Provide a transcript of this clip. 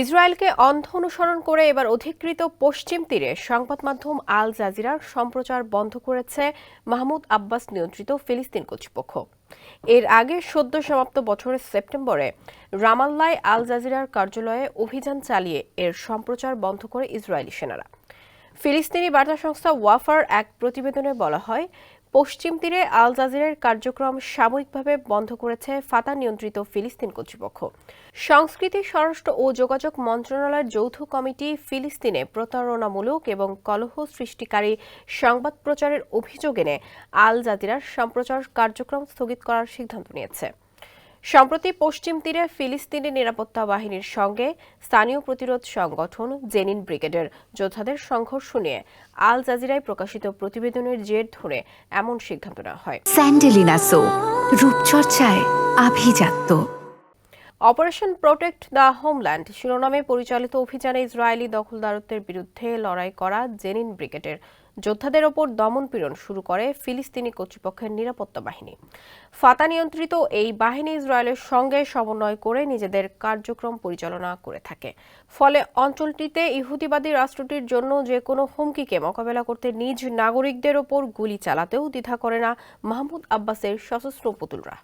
ইসরায়েলকে অন্ধ অনুসরণ করে এবার অধিকৃত পশ্চিম তীরে সংবাদ মাধ্যম আল জাজিরার সম্প্রচার বন্ধ করেছে মাহমুদ আব্বাস নিয়ন্ত্রিত ফিলিস্তিন কর্তৃপক্ষ। এর আগে সদ্য সমাপ্ত বছরের সেপ্টেম্বরে রামাল্লায় আল জাজিরার কার্যালয়ে অভিযান চালিয়ে এর সম্প্রচার বন্ধ করে ইসরায়েলি সেনারা। ফিলিস্তিনি বার্তা সংস্থা ওয়াফার এক প্রতিবেদনে বলা হয়, পশ্চিম তীরে আল জাজিরার কার্যক্রম সাময়িকভাবে বন্ধ করেছে ফাতা নিয়ন্ত্রিত ফিলিস্তিন কর্তৃপক্ষ। সংস্কৃতি, স্বরাষ্ট্র ও যোগাযোগ মন্ত্রণালয়ের যৌথ কমিটি ফিলিস্তিনে প্রতারণামূলক এবং কলহ সৃষ্টিকারী সংবাদ প্রচারের অভিযোগ এনে আল জাজিরার সম্প্রচার কার্যক্রম স্থগিত করার সিদ্ধান্ত নিয়েছে। সম্প্রতি পশ্চিম তীরে ফিলিস্তিনি নিরাপত্তা বাহিনীর সঙ্গে স্থানীয় প্রতিরোধ সংগঠন জেনিন ব্রিগেডের যোদ্ধাদের সংঘর্ষ নিয়ে আল জাজিরায় প্রকাশিত প্রতিবেদনের জের ধরে এমন সিদ্ধান্ত নেওয়া হয়। স্যান্ডেলিনা সো, রূপচর্চায় আভিজাত্য। অপারেশন প্রোটেক্ট দ্য হোমল্যান্ড শিরোনামে পরিচালিত অভিযানে ইসরায়েলি দখলদারত্বের বিরুদ্ধে লড়াই করা জেনিন ব্রিগেডের যোদ্ধাদের ওপর দমনপীড়ন শুরু করে ফিলিস্তিনি কর্তৃপক্ষের নিরাপত্তা বাহিনী। ফাতা নিয়ন্ত্রিত এই বাহিনী ইসরায়েলের সঙ্গে সমন্বয় করে নিজেদের কার্যক্রম পরিচালনা করে থাকে। ফলে অঞ্চলটিতে ইহুদিবাদী রাষ্ট্রটির জন্য যে কোনো হুমকিকে মোকাবেলা করতে নিজ নাগরিকদের ওপর গুলি চালাতেও দ্বিধা করে না মাহমুদ আব্বাসের সশস্ত্র পুতুলরা।